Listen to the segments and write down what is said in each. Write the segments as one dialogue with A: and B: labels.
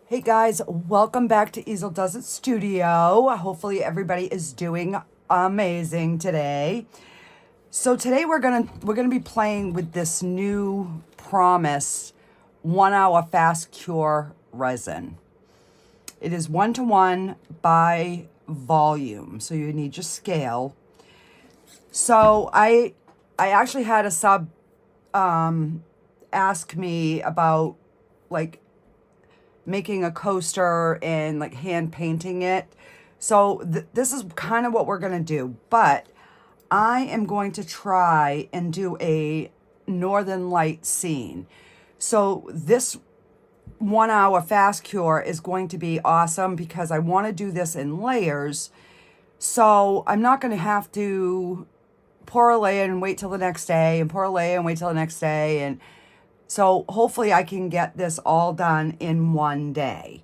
A: Hey guys, welcome back to Easel Does It Studio. Hopefully everybody is doing amazing today. So today we're gonna be playing with this new Promise 1 hour fast cure resin. It is 1:1 by volume, so you need your scale. So I actually had a sub ask me about like making a coaster and like hand painting it. So this is kind of what we're gonna do, but I am going to try and do a Northern Light scene. So this 1 hour fast cure is going to be awesome because I want to do this in layers. So I'm not going to have to pour a layer and wait till the next day and pour a layer and wait till the next day. And so hopefully I can get this all done in one day.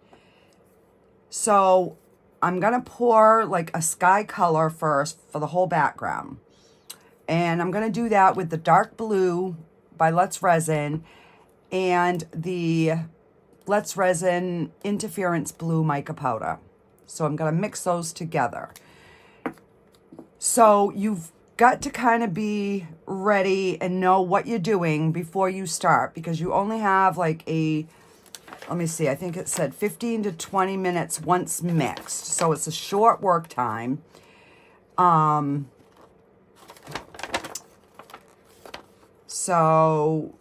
A: So I'm going to pour like a sky color first for the whole background. And I'm going to do that with the dark blue by Let's Resin and the Let's Resin Interference Blue mica powder. So I'm going to mix those together. So you've got to kind of be ready and know what you're doing before you start, because you only have like let me see, I think it said 15 to 20 minutes once mixed. So it's a short work time. So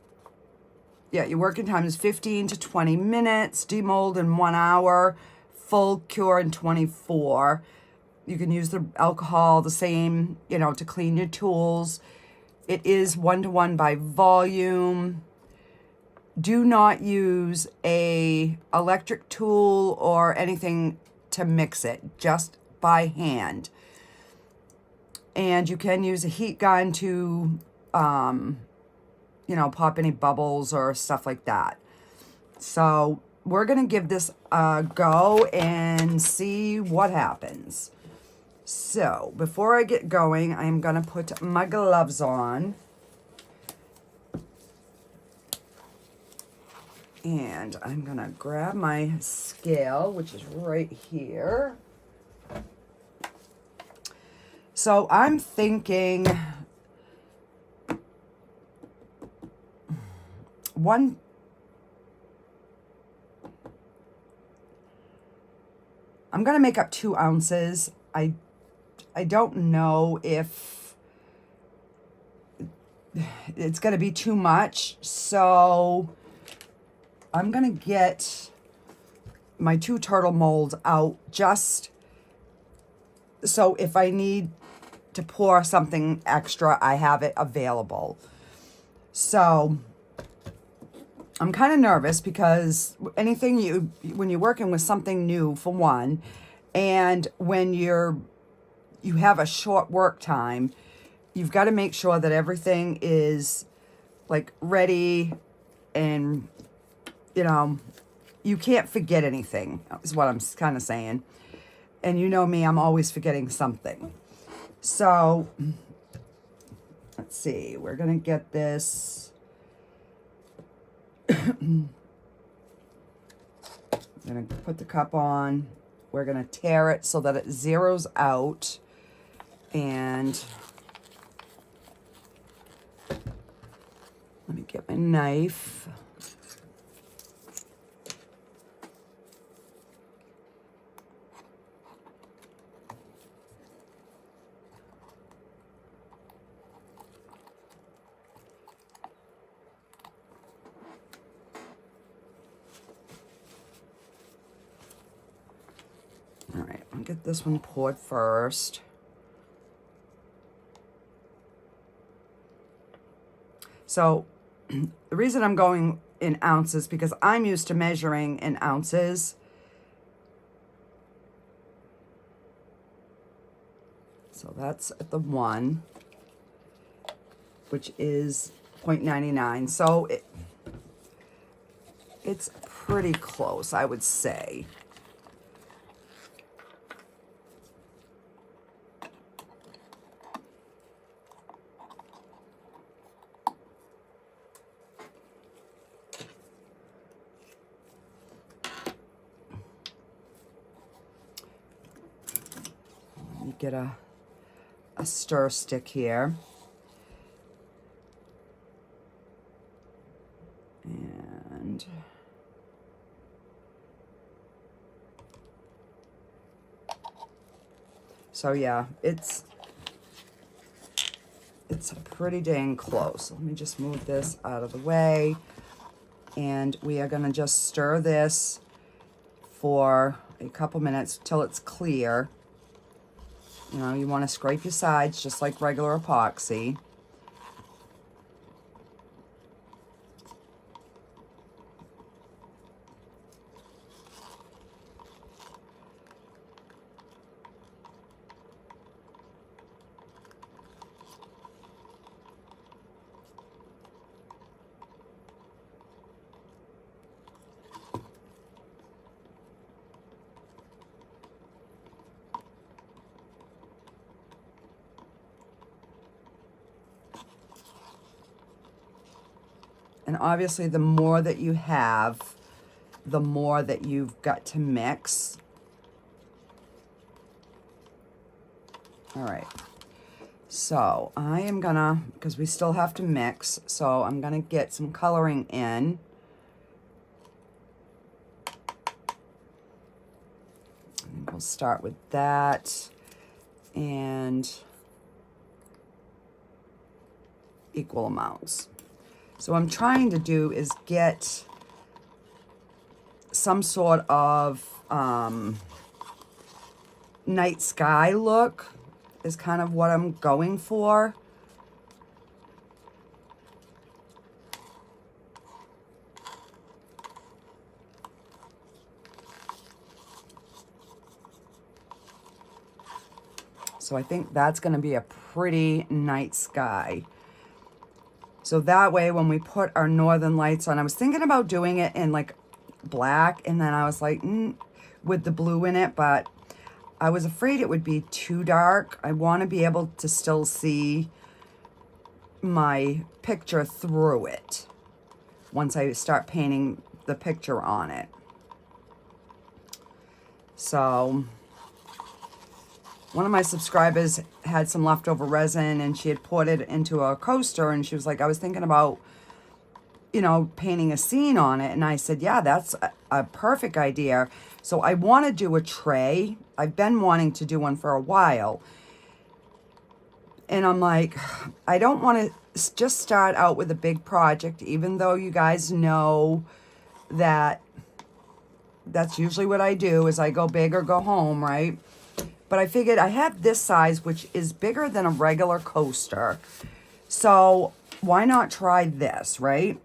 A: yeah, your working time is 15 to 20 minutes, demold in 1 hour, full cure in 24. You can use the alcohol the same, to clean your tools. It is 1:1 by volume. Do not use a electric tool or anything to mix it, just by hand. And you can use a heat gun to, pop any bubbles or stuff like that. So we're going to give this a go and see what happens. So before I get going, I'm going to put my gloves on. And I'm going to grab my scale, which is right here. So I'm thinking I'm going to make up 2 ounces. I don't know if it's going to be too much, so I'm going to get my 2 turtle molds out just so if I need to pour something extra, I have it available. So I'm kind of nervous because when you're working with something new, for one, and when you have a short work time, you've got to make sure that everything is like ready, and you can't forget anything, is what I'm kind of saying. And you know me, I'm always forgetting something. So let's see, we're gonna get this. I'm gonna put the cup on. We're gonna tear it so that it zeroes out. And let me get my knife. All right, I'll get this one poured first. So the reason I'm going in ounces, because I'm used to measuring in ounces. So that's at the 1, which is 0.99. So it's pretty close, I would say. get a stir stick here. And so yeah, it's pretty dang close. Let me just move this out of the way. And we are gonna just stir this for a couple minutes till it's clear. You know, you wanna scrape your sides just like regular epoxy. And obviously, the more that you have, the more that you've got to mix. All right. So I am gonna, because we still have to mix, so I'm gonna get some coloring in. And we'll start with that and equal amounts. So what I'm trying to do is get some sort of night sky look is kind of what I'm going for. So I think that's going to be a pretty night sky. So that way, when we put our northern lights on, I was thinking about doing it in like black, and then I was like, with the blue in it, but I was afraid it would be too dark. I want to be able to still see my picture through it once I start painting the picture on it. So one of my subscribers had some leftover resin and she had poured it into a coaster, and she was like, I was thinking about, you know, painting a scene on it. And I said, yeah, that's a perfect idea. So I want to do a tray. I've been wanting to do one for a while. And I'm like, I don't want to just start out with a big project, even though you guys know that that's usually what I do, is I go big or go home, right? But I figured I have this size, which is bigger than a regular coaster. So why not try this, right?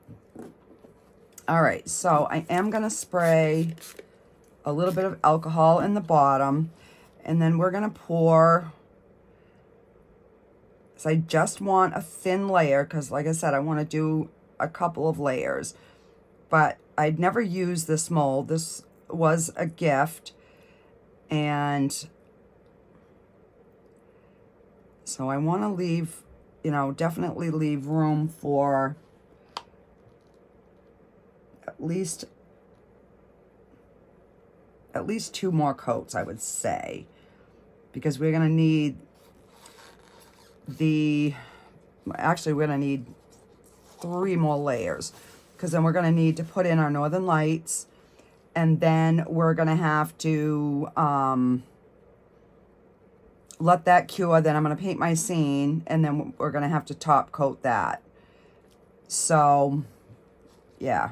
A: All right, so I am going to spray a little bit of alcohol in the bottom. And then we're going to pour. So I just want a thin layer because, like I said, I want to do a couple of layers. But I'd never used this mold. This was a gift. And so I want to leave, you know, definitely leave room for at least 2 more coats, I would say, because we're going to need actually we're going to need 3 more layers, because then we're going to need to put in our northern lights, and then we're going to have to let that cure. Then I'm going to paint my scene, and then we're going to have to top coat that. So yeah.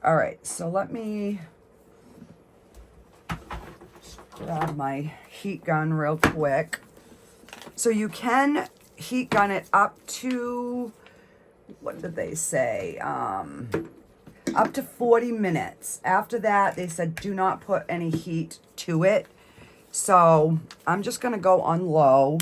A: All right, so let me grab my heat gun real quick. So you can heat gun it up to, what did they say? Up to 40 minutes. After that, they said do not put any heat to it. So I'm just going to go on low.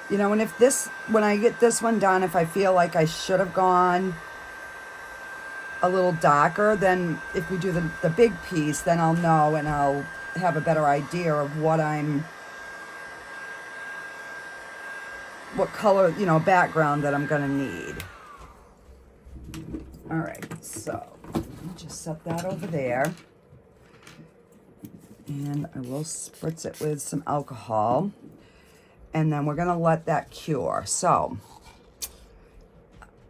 A: You know, and when I get this one done, if I feel like I should have gone a little darker, then if we do the big piece, then I'll know and I'll have a better idea of what color, you know, background that I'm gonna need. All right, so let me just set that over there. And I will spritz it with some alcohol. And then we're gonna let that cure. So,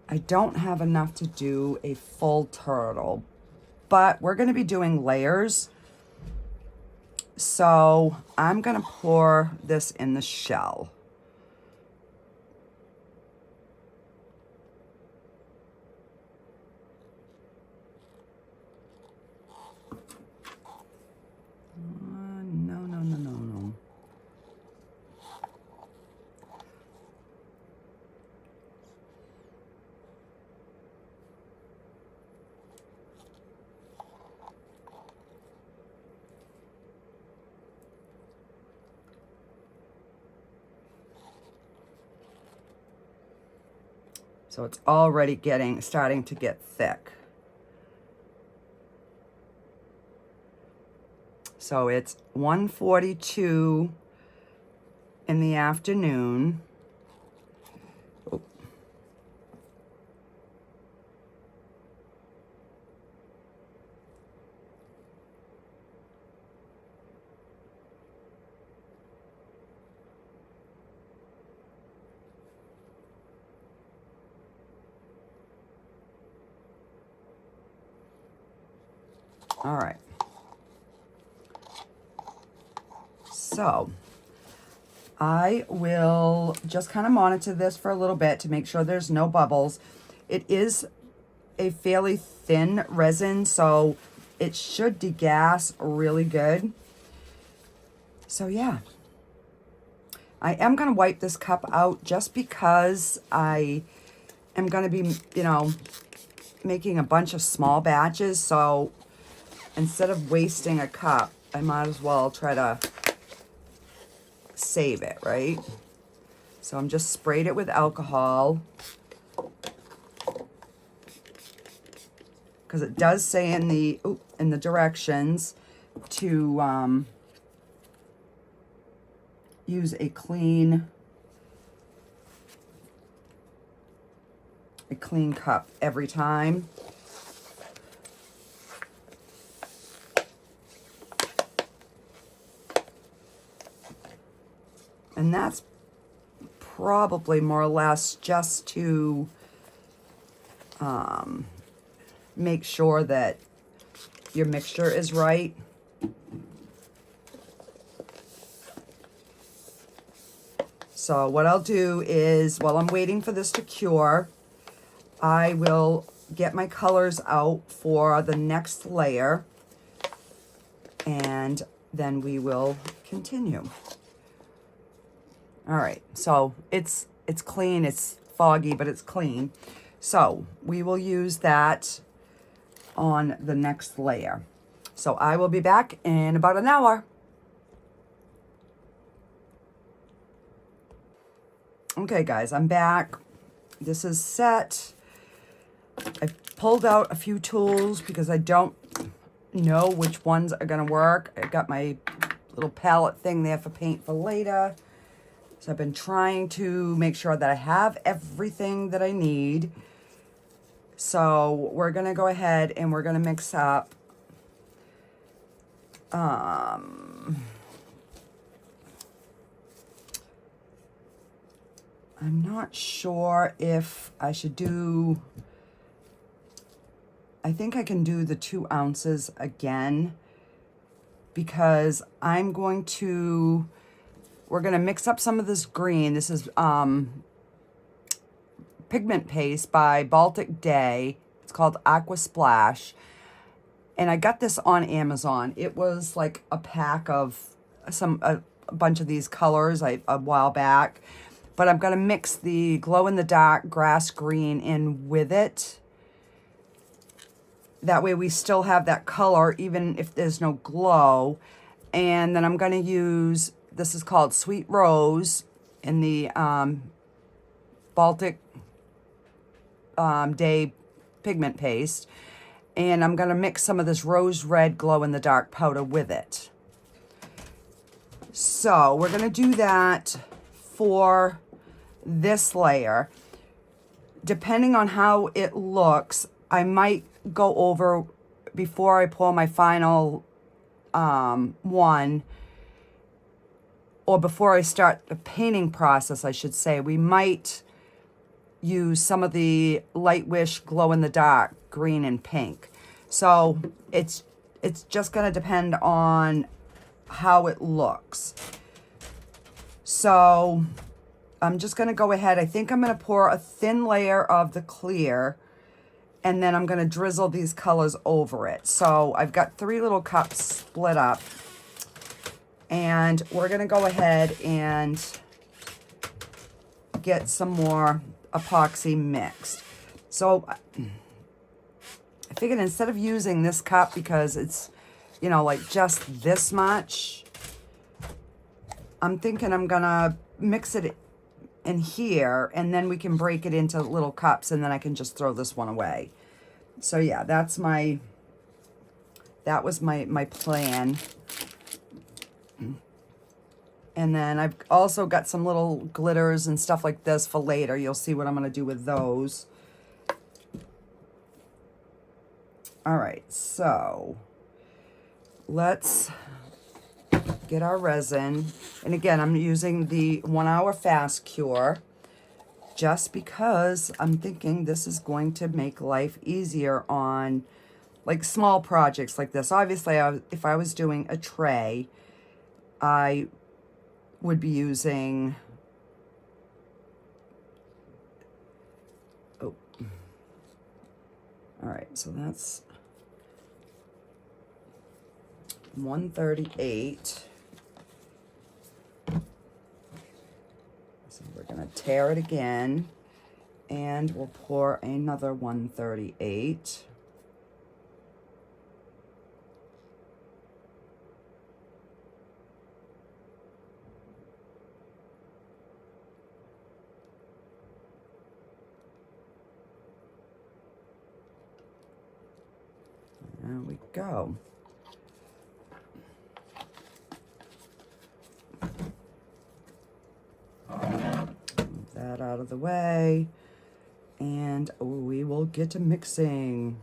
A: I don't have enough to do a full turtle, but we're gonna be doing layers. So, I'm gonna pour this in the shell. No. So it's already starting to get thick. So it's 1:42 in the afternoon. Oh. All right. So I will just kind of monitor this for a little bit to make sure there's no bubbles. It is a fairly thin resin, so it should degas really good. So yeah, I am going to wipe this cup out just because I am going to be, you know, making a bunch of small batches. So instead of wasting a cup, I might as well try to save it, right? So I'm just sprayed it with alcohol because it does say in the directions to use a clean cup every time. And that's probably more or less just to make sure that your mixture is right. So what I'll do is, while I'm waiting for this to cure, I will get my colors out for the next layer, and then we will continue. All right, so it's clean, it's foggy, but it's clean. So we will use that on the next layer. So I will be back in about an hour. Okay, guys, I'm back. This is set. I pulled out a few tools because I don't know which ones are gonna work. I got my little palette thing there for paint for later. So I've been trying to make sure that I have everything that I need. So we're gonna go ahead and we're gonna mix up I'm not sure if I should do, I think I can do the 2 ounces again, because we're going to mix up some of this green. This is pigment paste by Baltic Day. It's called Aqua Splash. And I got this on Amazon. It was like a pack of a bunch of these colors a while back. But I'm going to mix the glow-in-the-dark grass green in with it. That way we still have that color even if there's no glow. And then I'm going to use, this is called Sweet Rose in the Baltic Day pigment paste. And I'm going to mix some of this rose red glow-in-the-dark powder with it. So we're going to do that for this layer. Depending on how it looks, I might go over before I pour my final one, or before I start the painting process, I should say, we might use some of the Lightwish glow in the dark green and pink. So it's just going to depend on how it looks. So I'm just going to go ahead. I think I'm going to pour a thin layer of the clear, and then I'm going to drizzle these colors over it. So I've got 3 little cups split up, and we're going to go ahead and get some more epoxy mixed. So I figured instead of using this cup, because it's, you know, like just this much, I'm thinking I'm gonna mix it in here, and then we can break it into little cups, and then I can just throw this one away. So yeah, that was my plan. And then I've also got some little glitters and stuff like this for later. You'll see what I'm going to do with those. All right, so let's get our resin. And again, I'm using the 1 hour fast cure just because I'm thinking this is going to make life easier on like small projects like this. Obviously, if I was doing a tray, I would be using, oh, all right, so that's 138. So we're gonna tear it again, and we'll pour another 138. There we go. Move that out of the way, and we will get to mixing.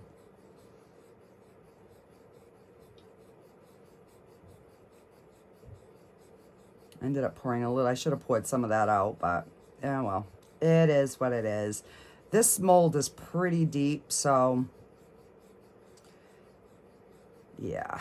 A: I ended up pouring a little. I should have poured some of that out, but yeah, well, it is what it is. This mold is pretty deep, so yeah.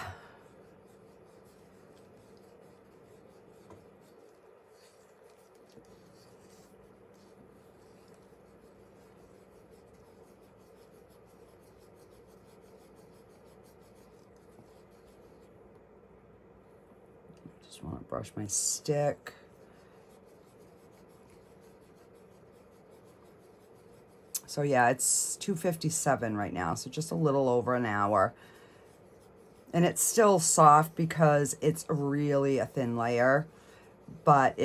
A: Just want to brush my stick. So yeah, it's 2:57 right now, so just a little over an hour. And it's still soft because it's really a thin layer, but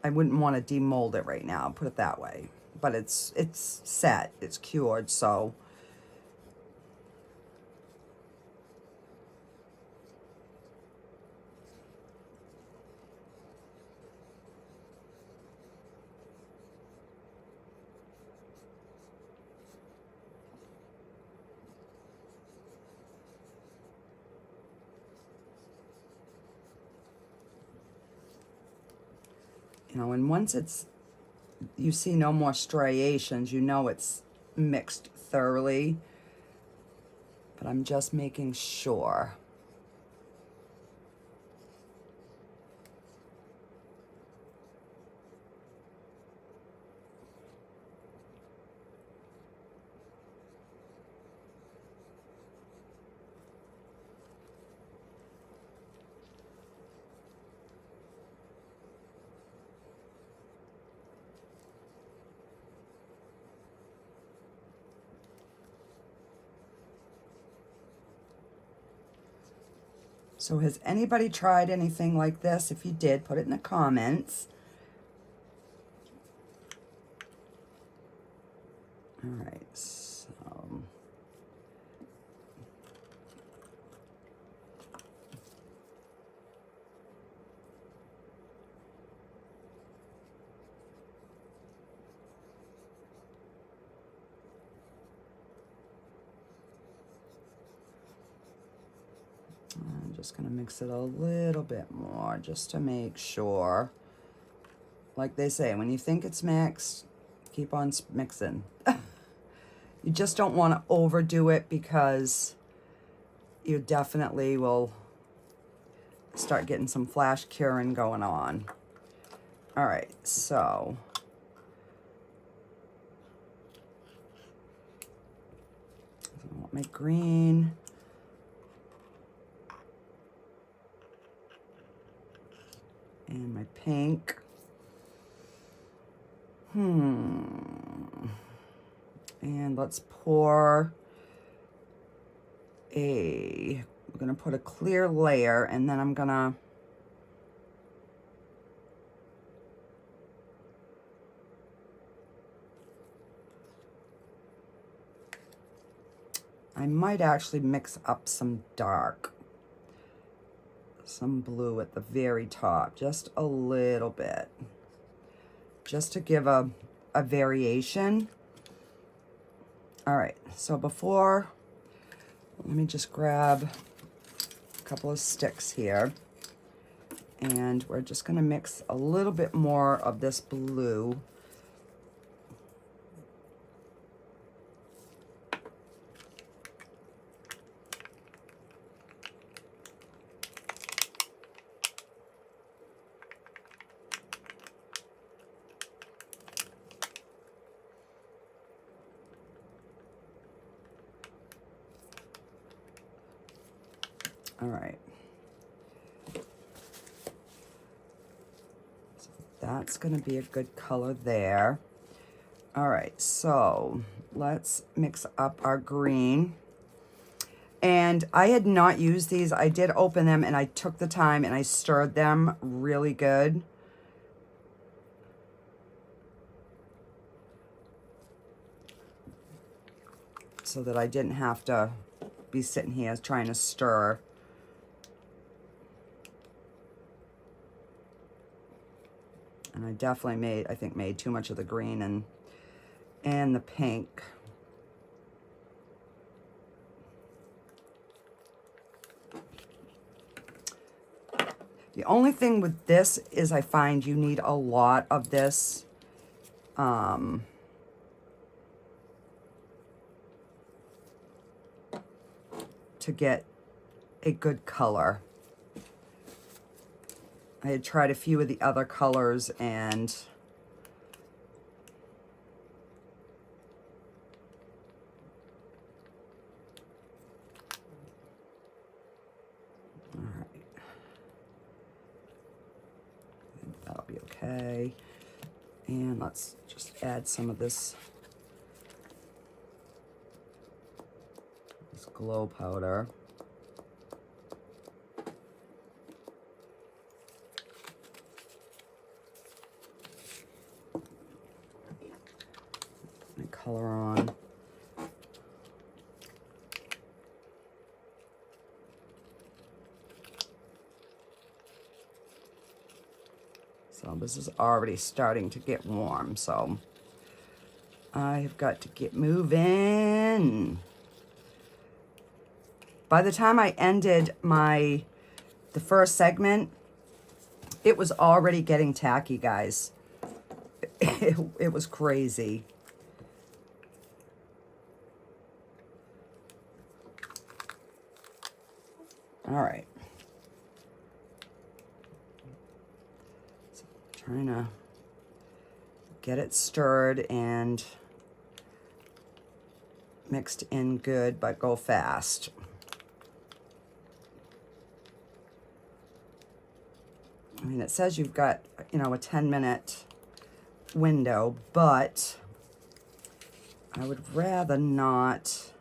A: I wouldn't want to demold it right now, put it that way. But it's set, it's cured, so. You know, and once you see no more striations, you know it's mixed thoroughly. But I'm just making sure. So has anybody tried anything like this? If you did, put it in the comments. All right, so I'm just gonna mix it a little bit more just to make sure. Like they say, when you think it's mixed, keep on mixing. You just don't want to overdo it because you definitely will start getting some flash curing going on. All right, so I want my green. And my pink. And let's pour we're gonna put a clear layer, and then I'm gonna I might actually mix up some dark, some blue at the very top, just a little bit, just to give a variation. All right, so before, let me just grab a couple of sticks here, and we're just gonna mix a little bit more of this blue. All right. So that's going to be a good color there. All right, so let's mix up our green. And I had not used these. I did open them, and I took the time and I stirred them really good. So that I didn't have to be sitting here trying to stir. And I definitely made too much of the green and the pink. The only thing with this is I find you need a lot of this. To get a good color. I had tried a few of the other colors, and all right, I think that'll be okay. And let's just add some of this glow powder. Color on. So this is already starting to get warm, so I've got to get moving. By the time I ended the first segment, it was already getting tacky, guys. It was crazy. All right. So trying to get it stirred and mixed in good, but go fast. I mean, it says you've got, you know, a 10-minute window, but I would rather not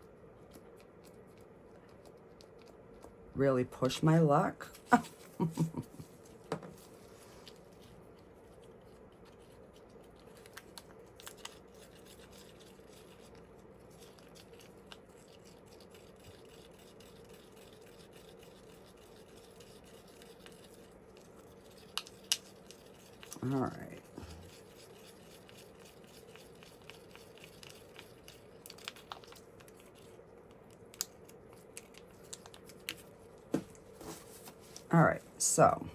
A: really push my luck. All right. All right, so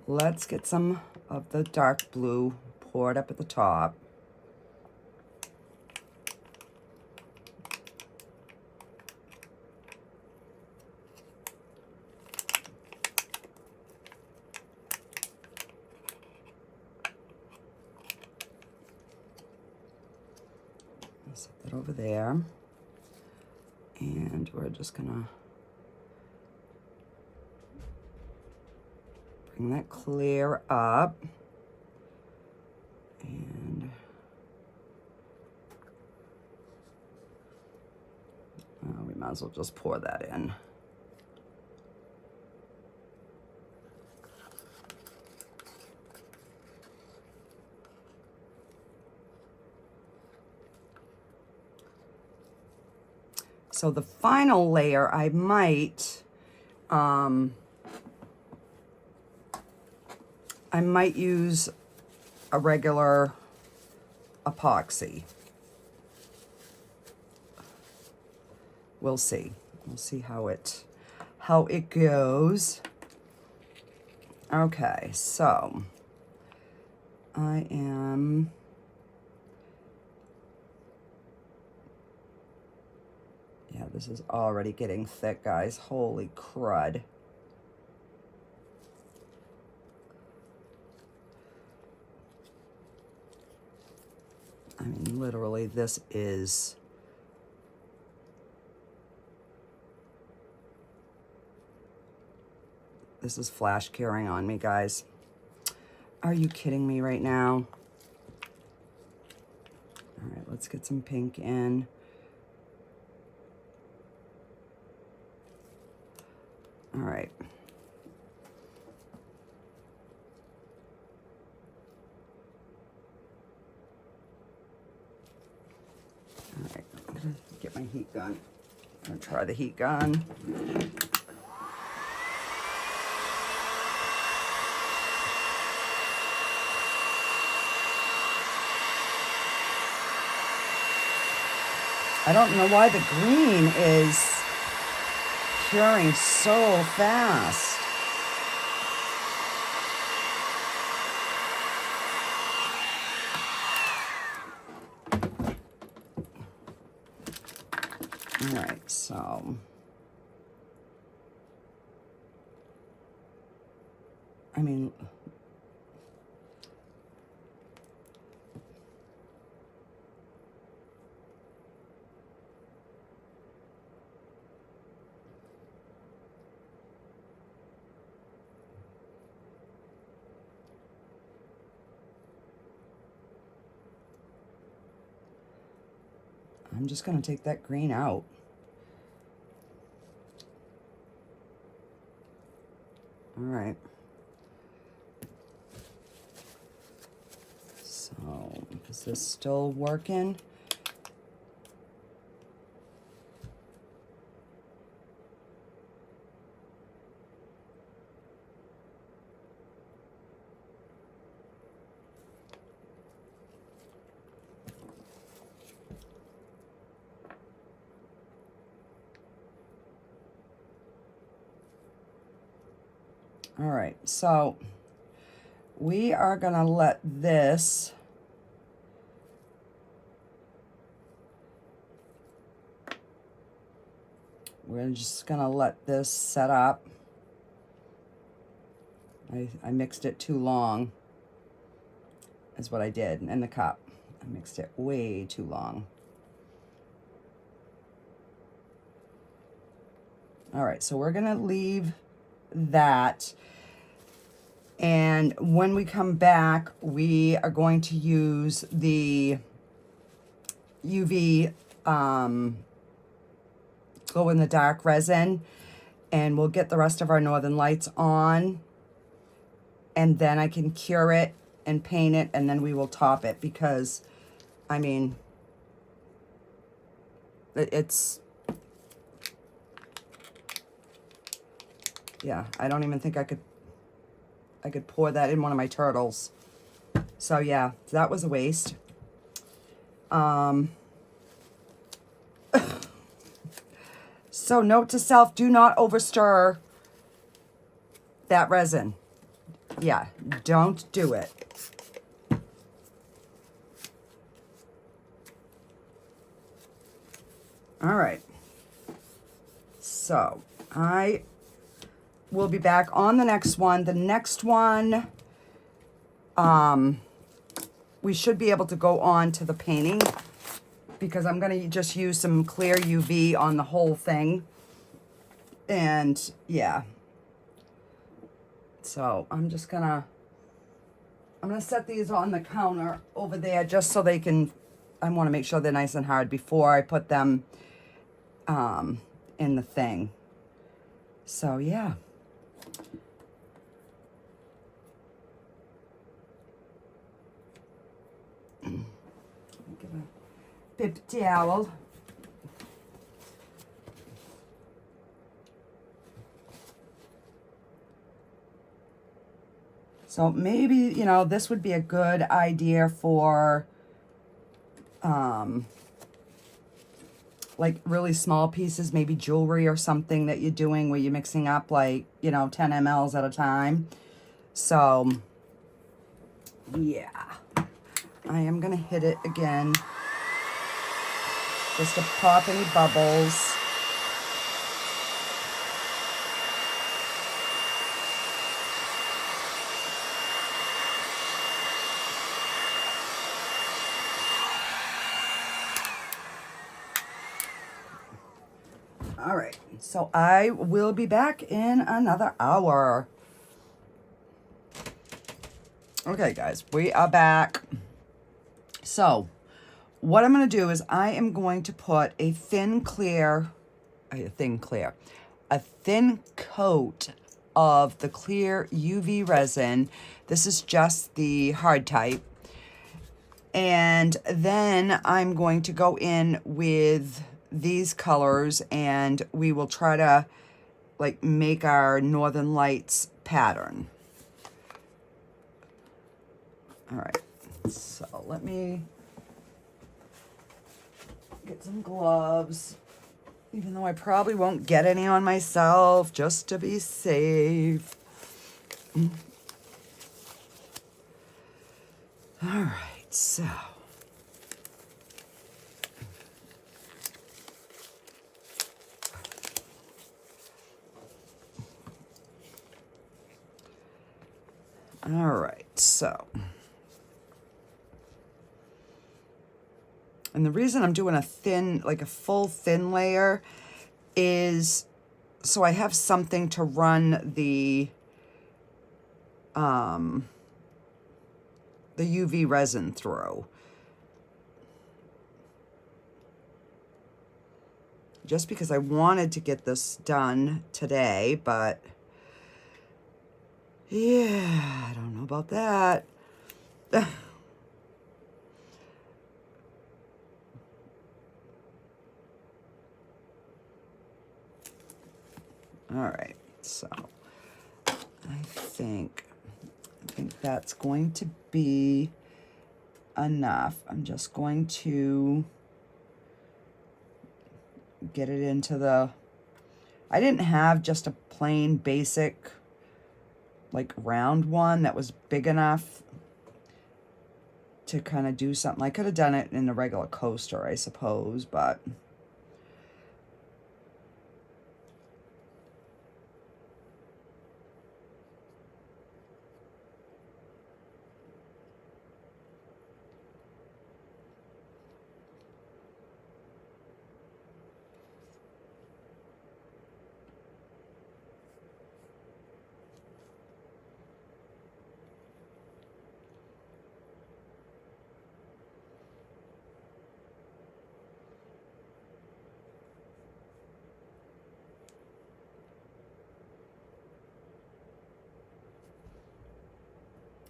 A: let's get some of the dark blue poured up at the top. Set that over there. And we're just gonna bring that clear up. And we might as well just pour that in. So the final layer, I might use a regular epoxy. We'll see. We'll see how it goes. Okay, so I am this is already getting thick, guys. Holy crud. I mean, literally, this is flash curing on me, guys. Are you kidding me right now? All right, let's get some pink in. All right. All right, I'm gonna get my heat gun. I'm gonna try the heat gun. I don't know why the green is curing so fast. All right, so I mean, I'm just going to take that green out. All right. So, is this still working? All right, so we are gonna let this we're just gonna let this set up. I mixed it too long, is what I did in the cup. I mixed it way too long. All right, so we're gonna leave that. And when we come back, we are going to use the UV glow in the dark resin, and we'll get the rest of our Northern Lights on, and then I can cure it and paint it, and then we will top it, because I mean, it's, yeah, I don't even think I could pour that in one of my turtles. So yeah, that was a waste. So note to self, do not overstir that resin. Yeah, don't do it. All right. So I will be back on the next one. The next one, we should be able to go on to the painting because I'm going to just use some clear UV on the whole thing. And yeah. So I'm gonna set these on the counter over there just so they can, I want to make sure they're nice and hard before I put them in the thing. So yeah. Give a bib towel. So maybe, you know, this would be a good idea for like really small pieces, maybe jewelry or something that you're doing where you're mixing up like, you know, 10 mLs at a time. So yeah, I am gonna hit it again just to pop any bubbles. All right, so I will be back in another hour. Okay, guys, we are back. So what I'm going to do is I am going to put a thin coat of the clear UV resin. This is just the hard type. And then I'm going to go in with these colors and we will try to like make our Northern Lights pattern. All right, so let me get some gloves, even though I probably won't get any on myself, just to be safe. All right, so. All right, so. And the reason I'm doing a thin, like a full thin layer is so I have something to run the UV resin through. Just because I wanted to get this done today, but yeah, I don't know about that. All right, so I think that's going to be enough. I'm just going to get it into the, I didn't have just a plain basic like round one that was big enough to kind of do something. I could have done it in a regular coaster, I suppose, but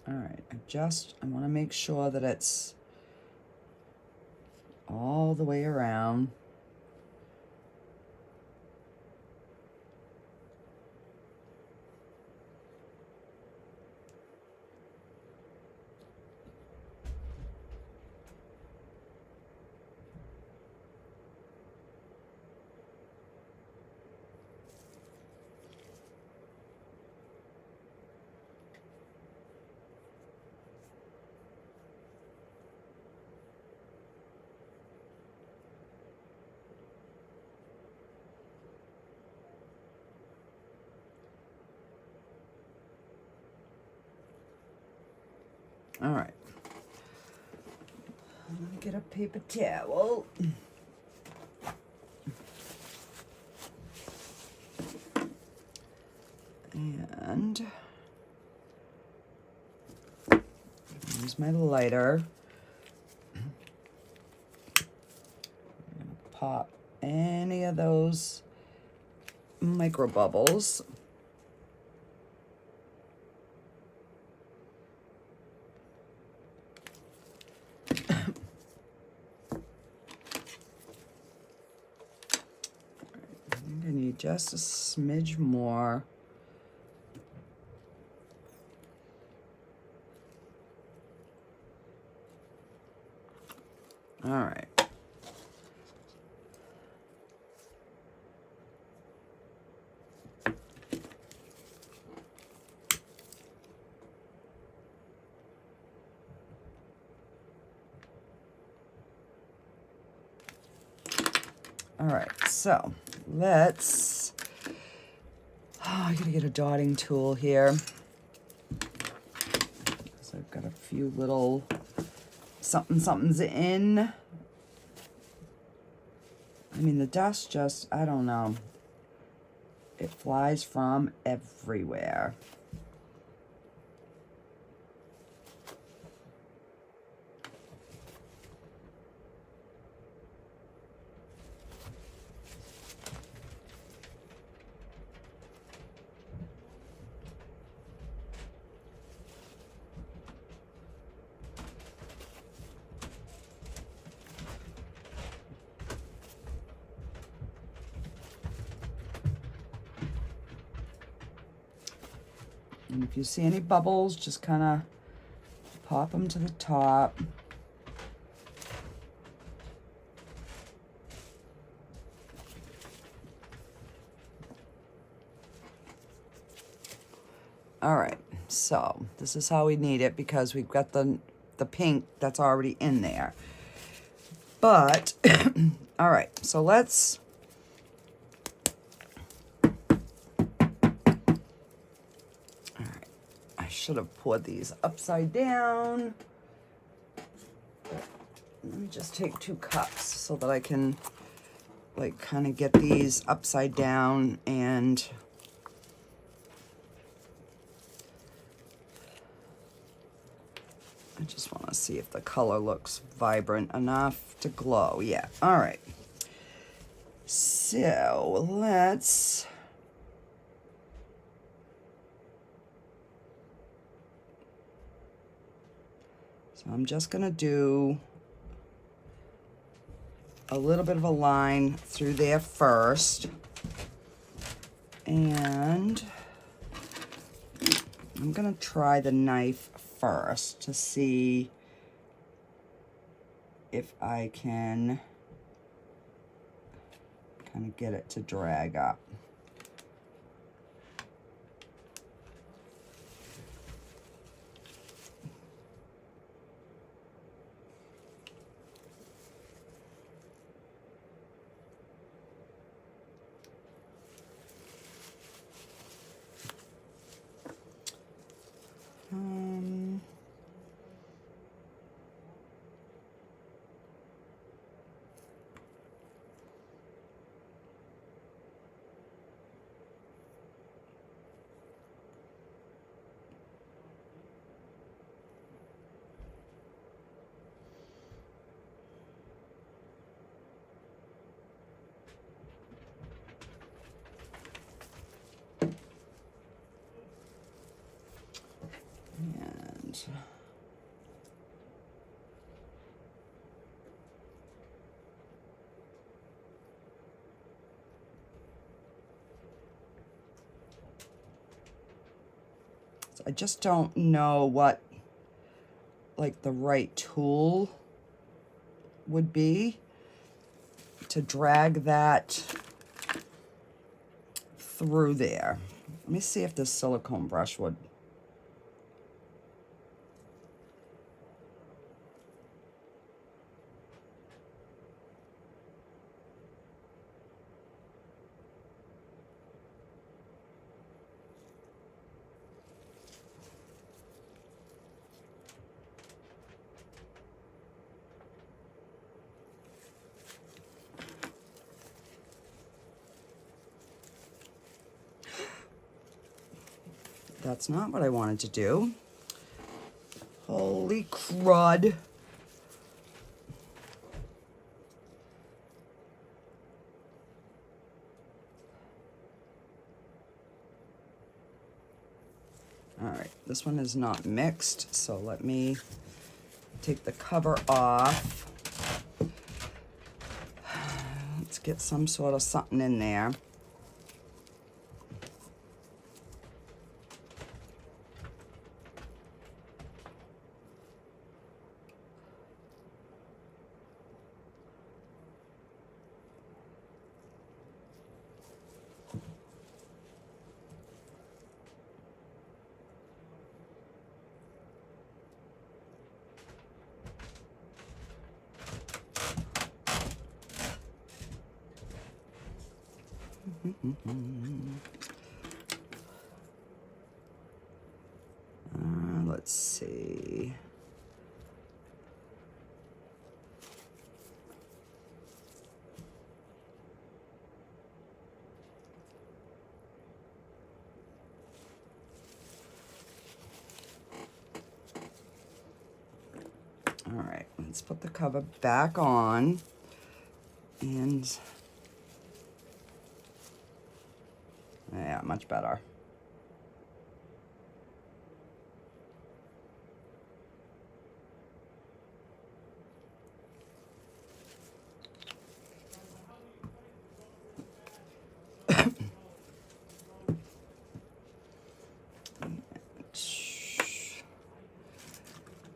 A: all right, I want to make sure that it's all the way around. All right. Let me get a paper towel. And use my lighter. I'm gonna pop any of those micro bubbles. I'm gonna need just a smidge more. All right. All right, so let's, I gotta get a dotting tool here. So I've got a few little something's in. I mean, the dust just, I don't know. It flies from everywhere. And if you see any bubbles, just kind of pop them to the top. All right, so this is how we need it because we've got the pink that's already in there. But, all right, so let's, I should have poured these upside down. Let me just take 2 cups so that I can like kind of get these upside down, and I just want to see if the color looks vibrant enough to glow. Yeah, all right. So let's, so I'm just gonna do a little bit of a line through there first, and I'm gonna try the knife first to see if I can kind of get it to drag up. And so I just don't know what like the right tool would be to drag that through there. Let me see if this silicone brush would. that's not what I wanted to do. Holy crud. All right, this one is not mixed, so let me take the cover off. Let's get some sort of something in there. Let's see. All right, let's put the cover back on, and yeah, much better.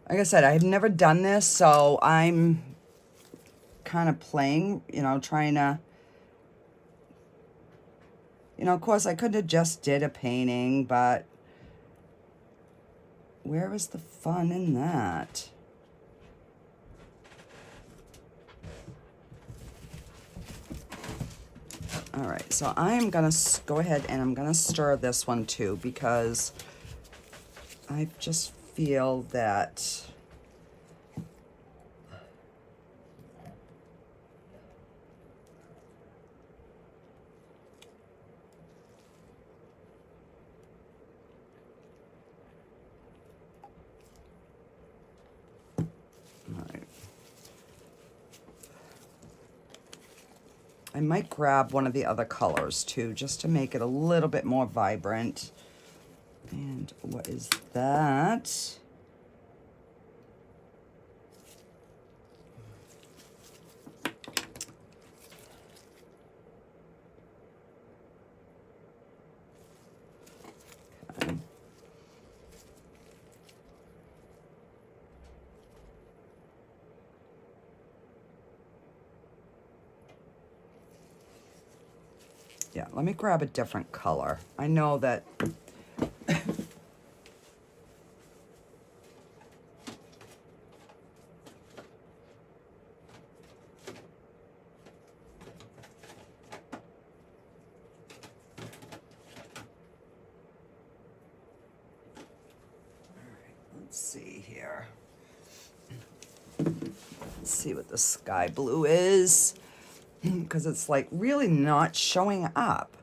A: Like I said, I've never done this, so I'm kind of playing, you know, trying to, you know, of course I could have just did a painting, but where is the fun in that? All right, so I am gonna go ahead and I'm gonna stir this one too, because I just feel that I might grab one of the other colors too, just to make it a little bit more vibrant. And what is that? Okay. Yeah, let me grab a different color. I know that let's see here. Let's see what the sky blue is, because it's like really not showing up.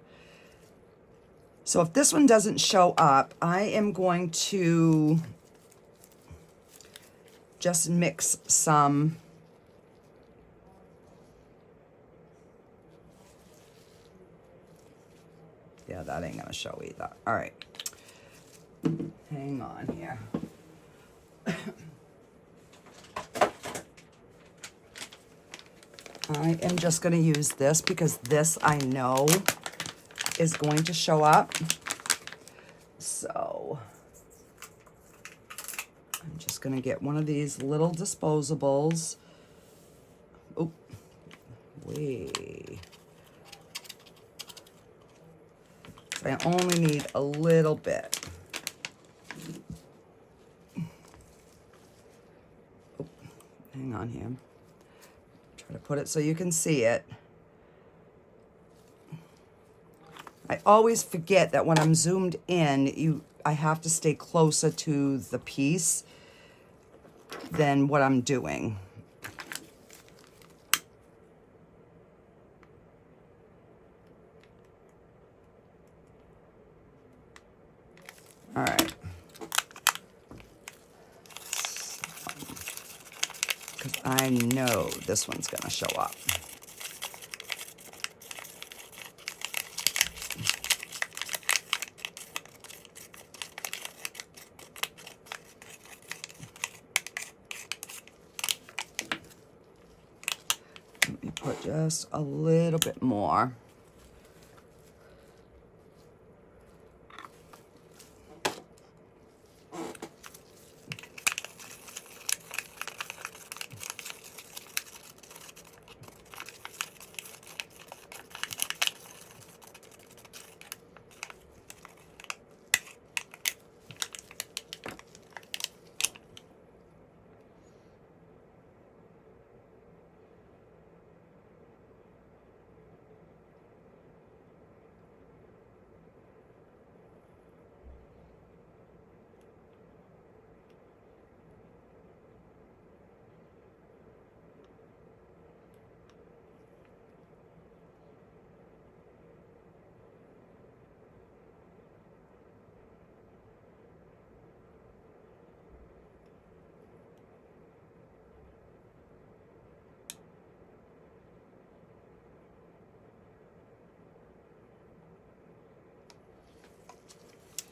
A: So if this one doesn't show up, I am going to just mix some yeah, that ain't gonna show either. All right, hang on here. I am just going to use this because this I know is going to show up. So I'm just going to get one of these little disposables. Oh, wait. I only need a little bit. Oh, hang on here. To put it so you can see it. I always forget that when I'm zoomed in, I have to stay closer to the piece than what I'm doing. All right. Because I know this one's going to show up. Let me put just a little bit more.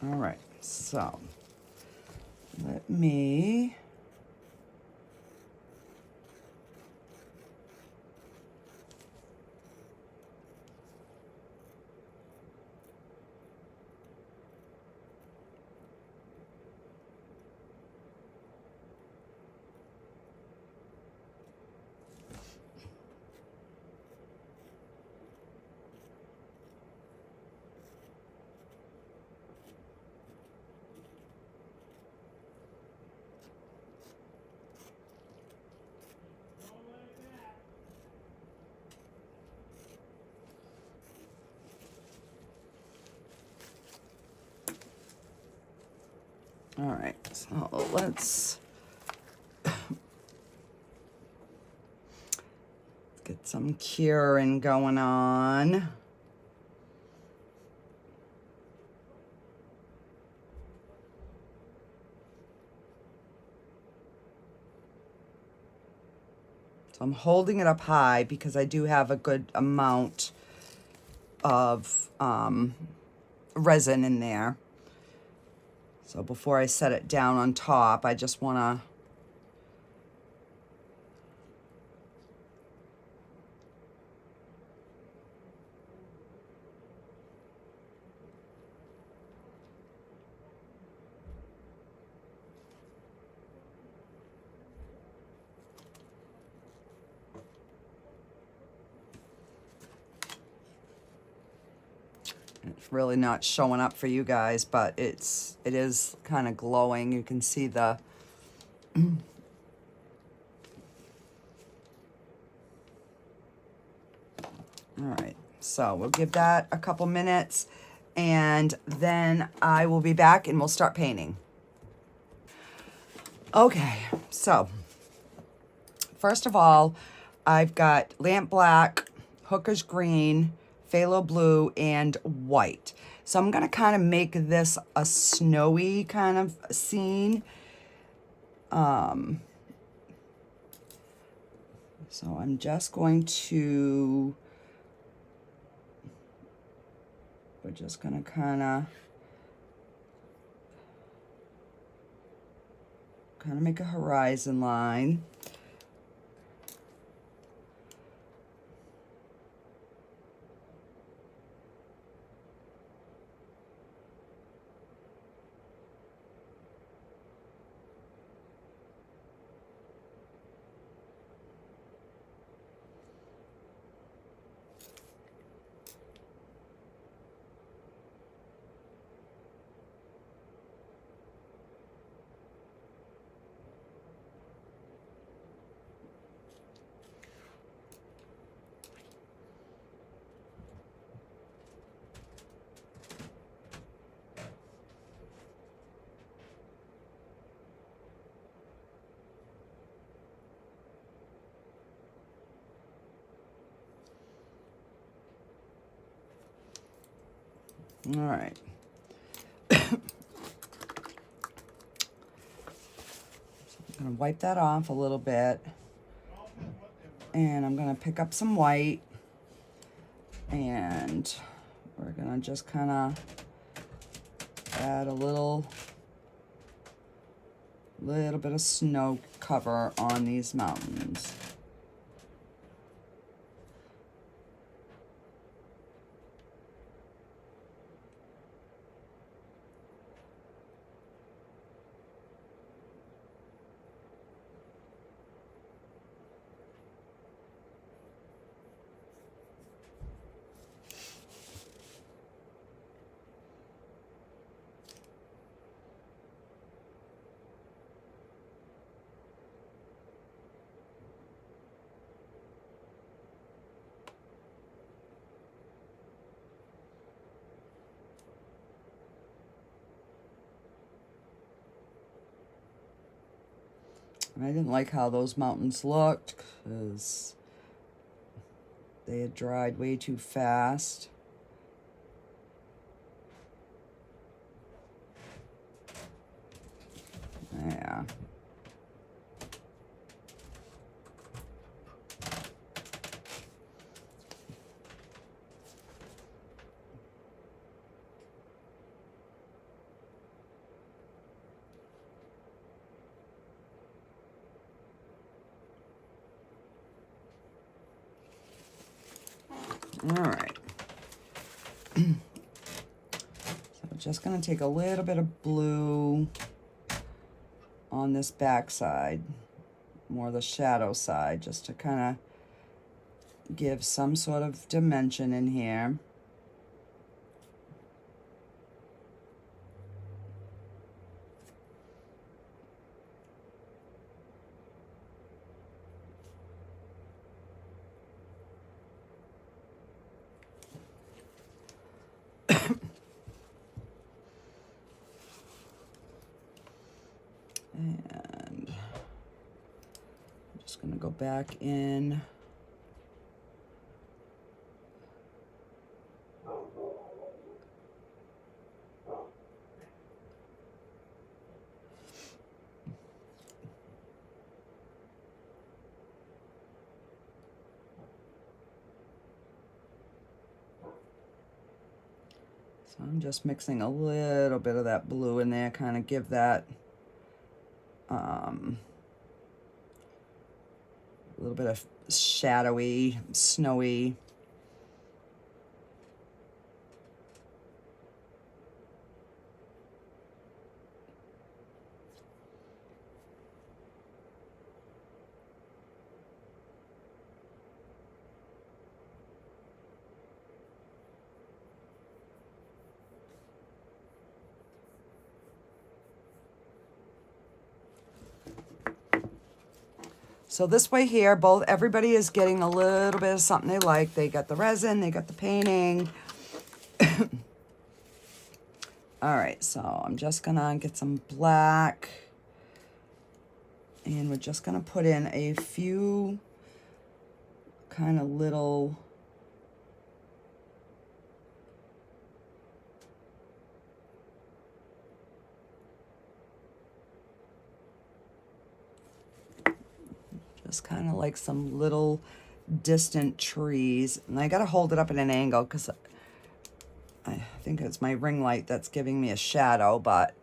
A: All right, so let me all right, so let's get some curing going on. So I'm holding it up high because I do have a good amount of resin in there. So before I set it down on top, I just want to it's really not showing up for you guys, but it is kind of glowing. You can see the all right, so we'll give that a couple minutes and then I will be back and we'll start painting. Okay, so first of all, I've got lamp black, hooker's green, phthalo blue, and white. So I'm gonna kind of make this a snowy kind of scene. So I'm just going to, we're just gonna kind of make a horizon line. All right. I'm gonna wipe that off a little bit. And I'm gonna pick up some white. And we're gonna just kind of add a little bit of snow cover on these mountains. And I didn't like how those mountains looked because they had dried way too fast. Yeah. All right. So just going to take a little bit of blue on this back side, more the shadow side, just to kind of give some sort of dimension in here. And I'm just going to go back in. So I'm just mixing a little bit of that blue in there, kind of give that a little bit of shadowy, snowy. So this way here, everybody is getting a little bit of something they like. They got the resin, they got the painting. All right, so I'm just gonna get some black. And we're just gonna put in a few kind of little just kind of like some little distant trees. And I got to hold it up at an angle because I think it's my ring light that's giving me a shadow, but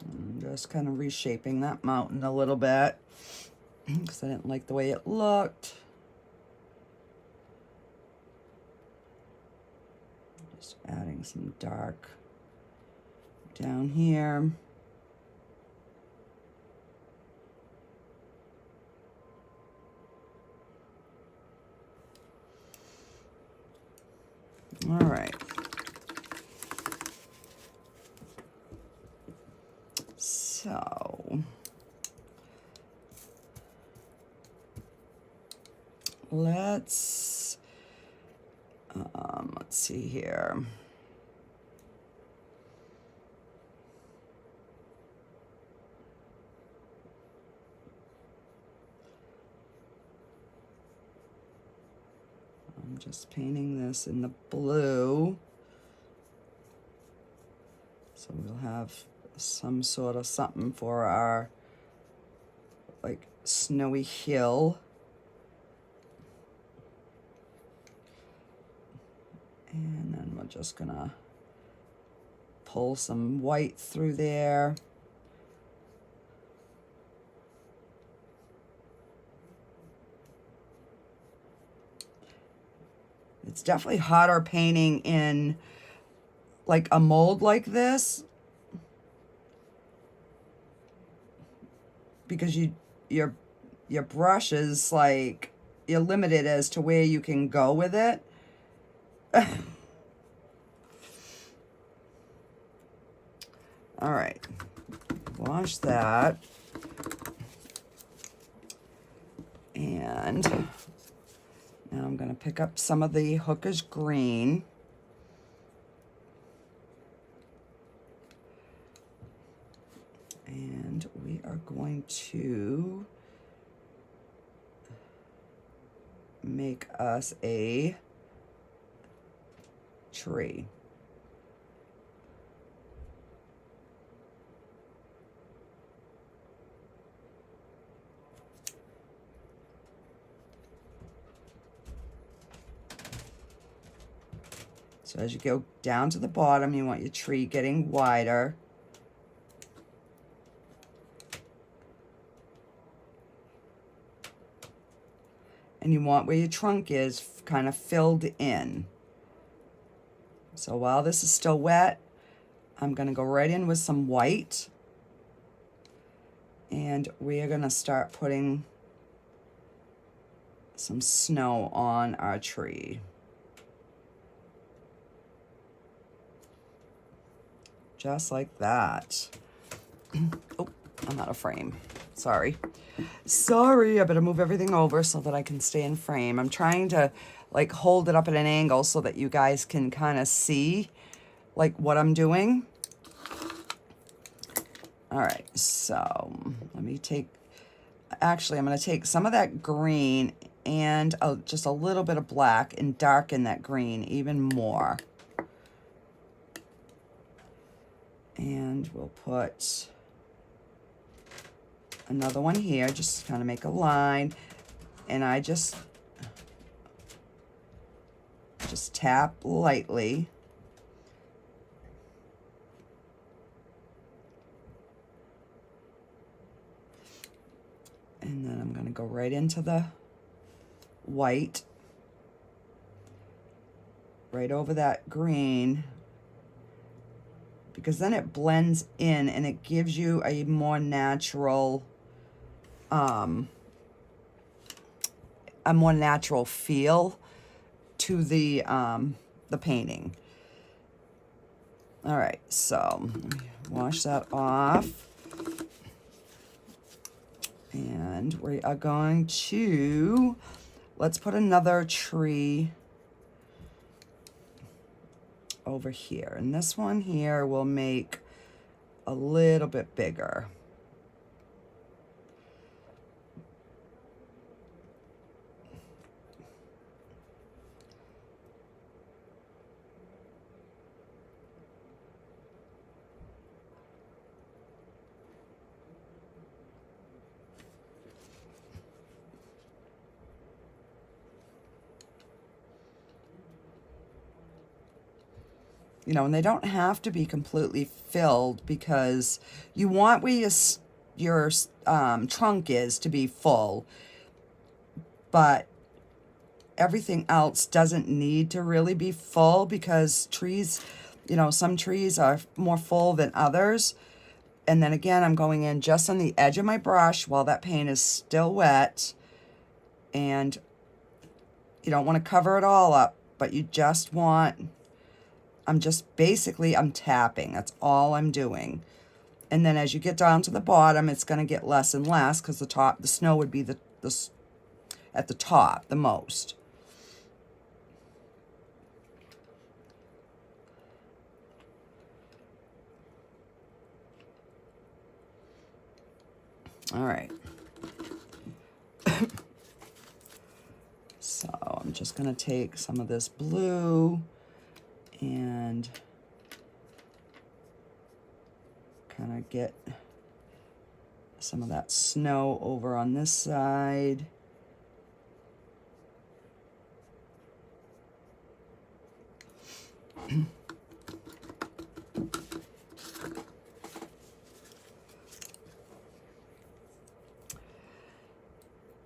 A: I'm just kind of reshaping that mountain a little bit because I didn't like the way it looked. Just adding some dark down here. All right. So let's see here. I'm just painting this in the blue. So we'll have some sort of something for our like snowy hill. And then we're just gonna pull some white through there. It's definitely hotter painting in like a mold like this because your brush is like, you're limited as to where you can go with it. All right, wash that. And now I'm gonna pick up some of the Hooker's green. And we are going to make us a tree. So as you go down to the bottom, you want your tree getting wider. And you want where your trunk is kind of filled in. So while this is still wet, I'm gonna go right in with some white. And we are gonna start putting some snow on our tree. Just like that. Oh, I'm out of frame. Sorry. Sorry, I better move everything over so that I can stay in frame. I'm trying to like hold it up at an angle so that you guys can kind of see like what I'm doing. All right, so let me take, actually I'm gonna take some of that green and just a little bit of black and darken that green even more. And we'll put another one here, just kind of make a line. And I just tap lightly. And then I'm gonna go right into the white, right over that green, because then it blends in and it gives you a more natural, a more natural feel to the painting. All right, so let me wash that off. And we are going to, let's put another tree over here. And this one here will make a little bit bigger. You know, and they don't have to be completely filled because you want where your trunk is to be full, but everything else doesn't need to really be full because trees, you know, some trees are more full than others. And then again, I'm going in just on the edge of my brush while that paint is still wet. And you don't want to cover it all up, but you just want, I'm tapping. That's all I'm doing. And then as you get down to the bottom, it's going to get less and less because the snow would be at the top the most. All right. So I'm just going to take some of this blue and kind of get some of that snow over on this side.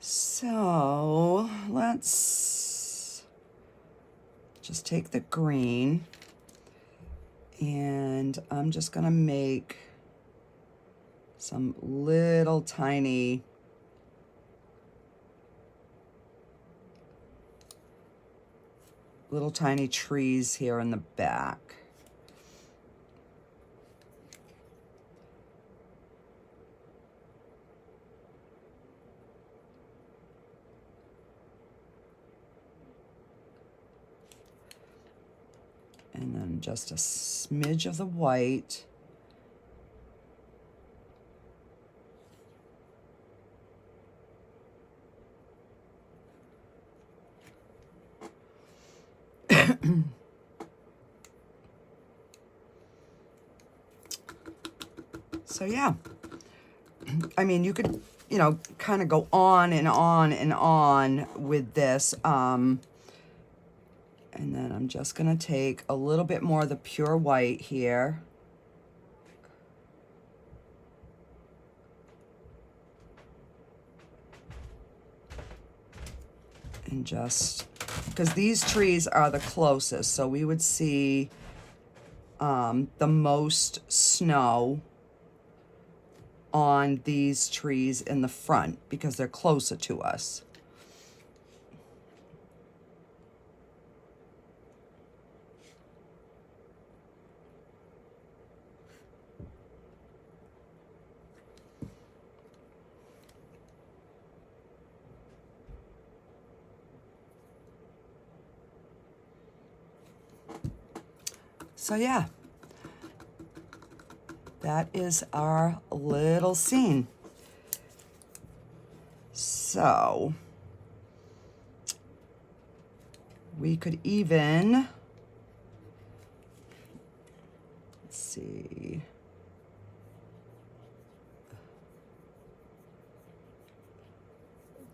A: So let's just take the green and I'm just gonna make some little tiny trees here in the back. And then just a smidge of the white. So yeah, I mean, you could, you know, kind of go on and on and on with this. And then I'm just going to take a little bit more of the pure white here. And just, because these trees are the closest, so we would see the most snow on these trees in the front because they're closer to us. So yeah, that is our little scene. So we could even, let's see,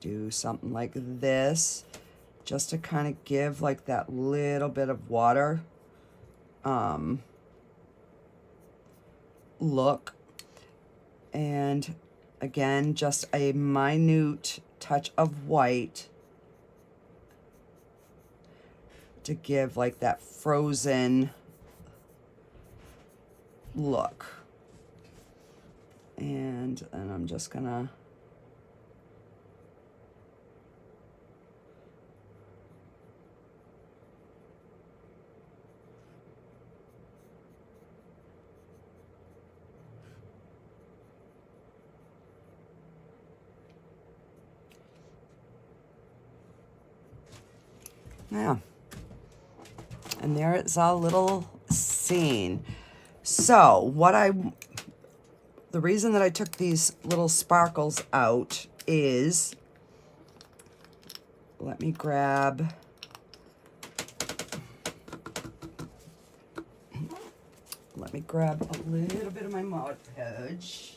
A: do something like this just to kind of give like that little bit of water look. And again, just a minute touch of white to give like that frozen look. And then I'm just gonna yeah. And there is our little scene. So the reason that I took these little sparkles out is, let me grab a little bit of my Mod Podge.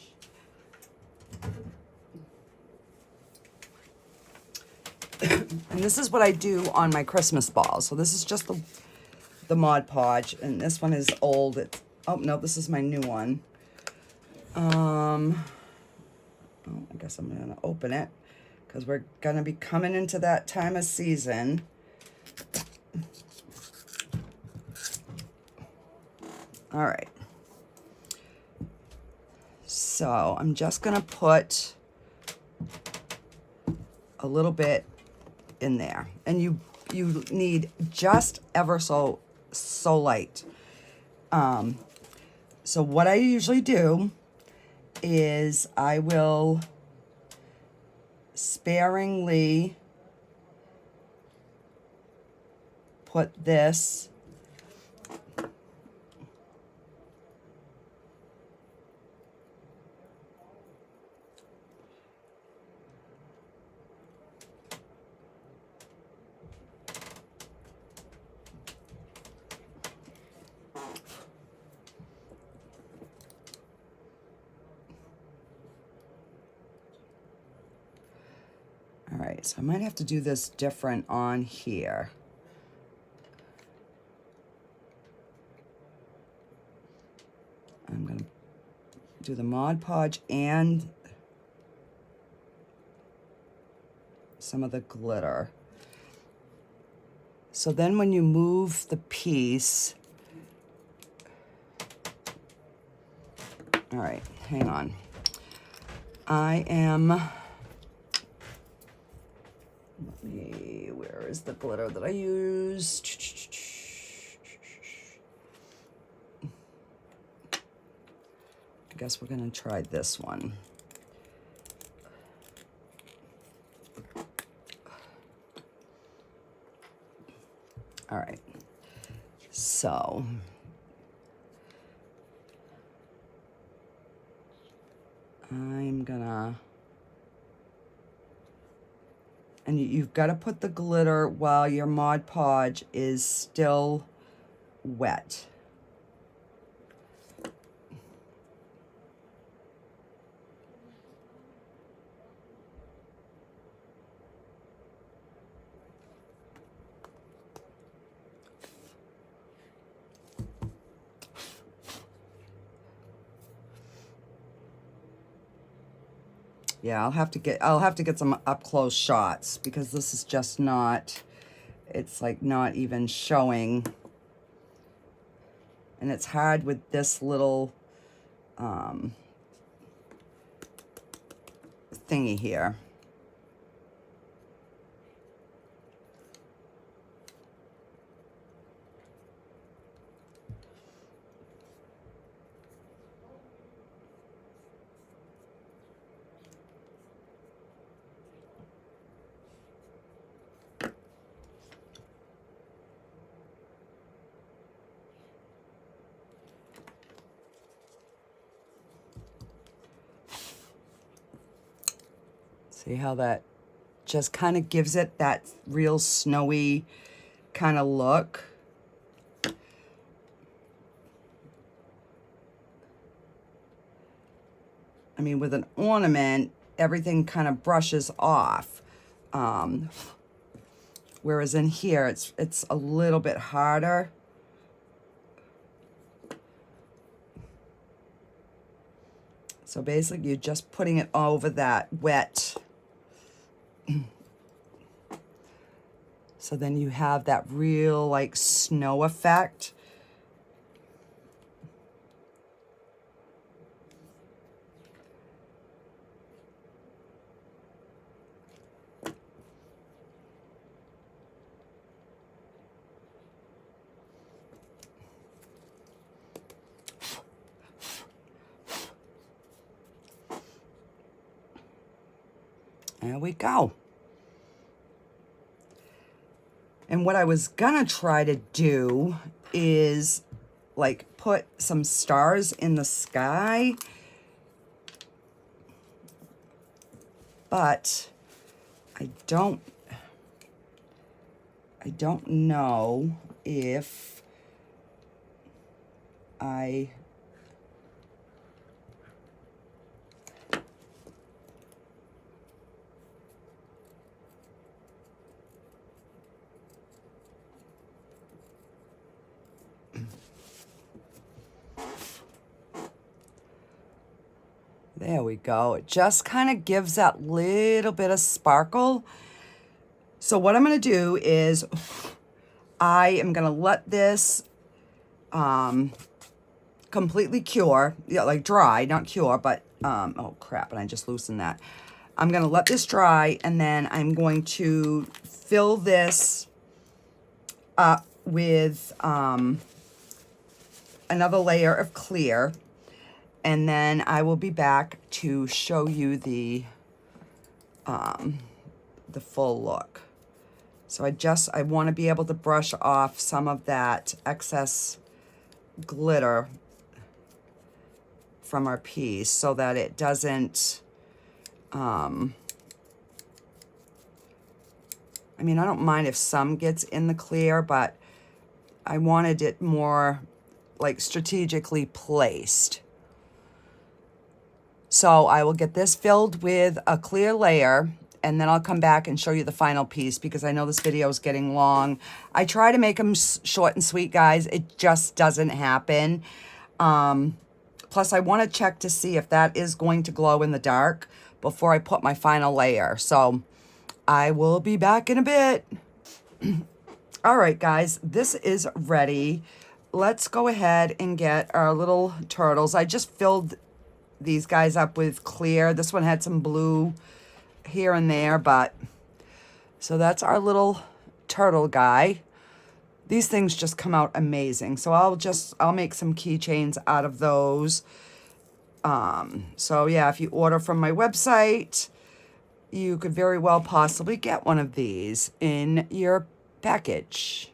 A: And this is what I do on my Christmas balls. So this is just the Mod Podge, and this one is old. It's, oh no, this is my new one. Oh, I guess I'm gonna open it because we're gonna be coming into that time of season. All right. So I'm just gonna put a little bit in there, and you need just ever so light. So what I usually do is I will sparingly put this all right, so I might have to do this different on here. I'm gonna do the Mod Podge and some of the glitter. So then when you move the piece, all right, hang on. Where is the glitter that I used? I guess we're gonna try this one. All right, so I'm gonna, and you've got to put the glitter while your Mod Podge is still wet. Yeah, I'll have to get some up close shots because this is just not, it's like not even showing. And it's hard with this little thingy here. See how that just kind of gives it that real snowy kind of look. I mean, with an ornament, everything kind of brushes off. Whereas in here, it's a little bit harder. So basically, you're just putting it over that wet. So then you have that real like snow effect. There we go. And what I was gonna try to do is like put some stars in the sky, but I don't know if I There we go. It just kind of gives that little bit of sparkle. So what I'm going to do is I am going to let this completely cure, yeah, like dry, not cure, but, oh crap, and I just loosened that. I'm going to let this dry, and then I'm going to fill this up with another layer of clear, and then I will be back to show you the full look. So I want to be able to brush off some of that excess glitter from our piece so that it doesn't, I mean, I don't mind if some gets in the clear, but I wanted it more like strategically placed. So I will get this filled with a clear layer, and then I'll come back and show you the final piece because I know this video is getting long. I try to make them short and sweet, guys. It just doesn't happen. Plus, I want to check to see if that is going to glow in the dark before I put my final layer. So I will be back in a bit. All right, guys, this is ready. Let's go ahead and get our little turtles. I just filled these guys up with clear. This one had some blue here and there, but so that's our little turtle guy. These things just come out amazing. So I'll make some keychains out of those. So yeah, if you order from my website, you could very well possibly get one of these in your package.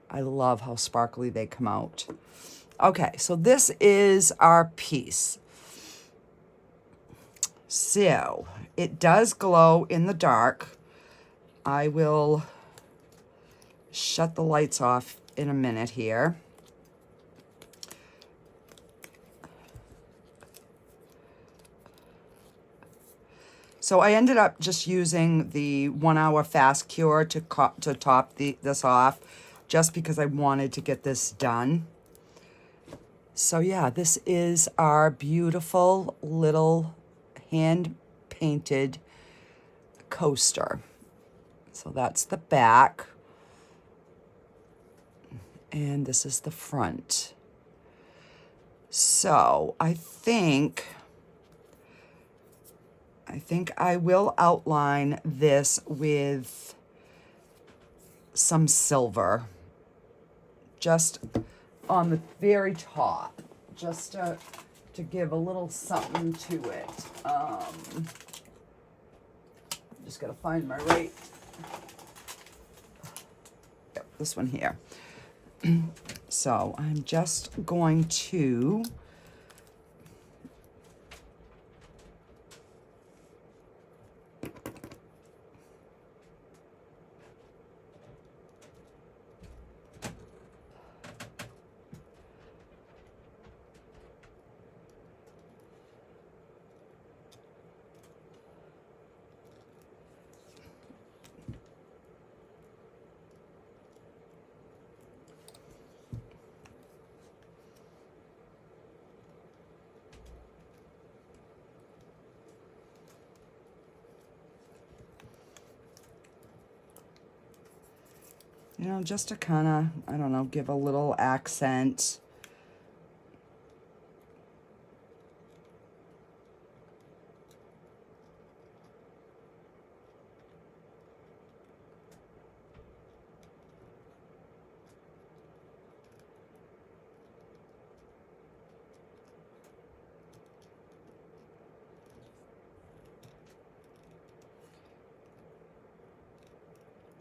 A: I love how sparkly they come out. Okay, so this is our piece. So it does glow in the dark. I will shut the lights off in a minute here. So I ended up just using the 1 hour fast cure to top this off, just because I wanted to get this done. So yeah, this is our beautiful little hand-painted coaster. So that's the back, and this is the front. So I think I will outline this with some silver, just on the very top, just to give a little something to it. Just gotta find my right, yep, this one here. So I'm just going to just to kind of, I don't know, give a little accent.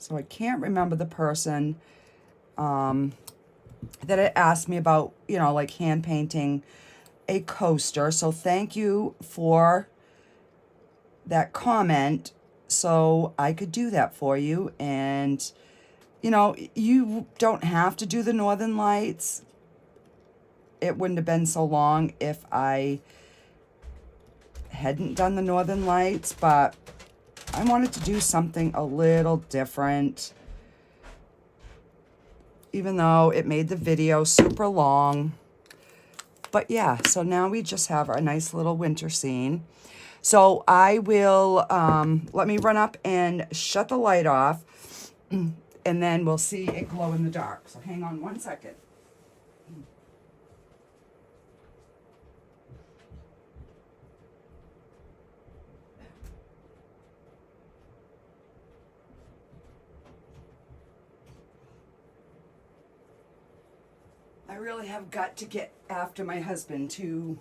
A: So I can't remember the person that had asked me about, like hand painting a coaster. So thank you for that comment, so I could do that for you. And, you don't have to do the Northern Lights. It wouldn't have been so long if I hadn't done the Northern Lights, but I wanted to do something a little different, even though it made the video super long. But yeah, so now we just have our nice little winter scene. So I will, let me run up and shut the light off, and then we'll see it glow in the dark. So hang on one second. I really have got to get after my husband to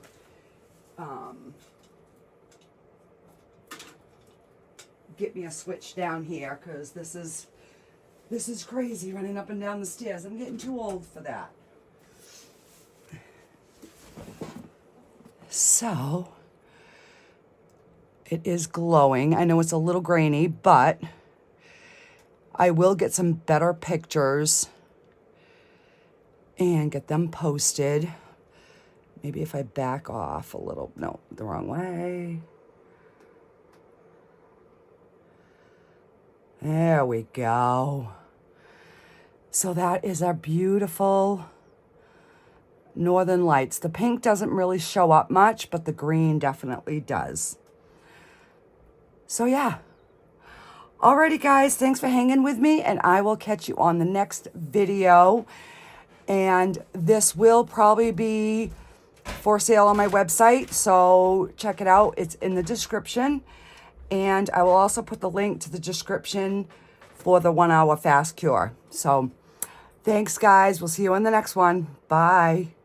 A: get me a switch down here, because this is crazy running up and down the stairs. I'm getting too old for that. So it is glowing. I know it's a little grainy, but I will get some better pictures and get them posted. Maybe if I back off a little. No, the wrong way. There we go. So that is our beautiful Northern Lights. The pink doesn't really show up much, but the green definitely does. So yeah. Alrighty guys, thanks for hanging with me, and I will catch you on the next video. And this will probably be for sale on my website, so check it out. It's in the description. And I will also put the link to the description for the 1 hour fast cure. So thanks guys. We'll see you on the next one. Bye.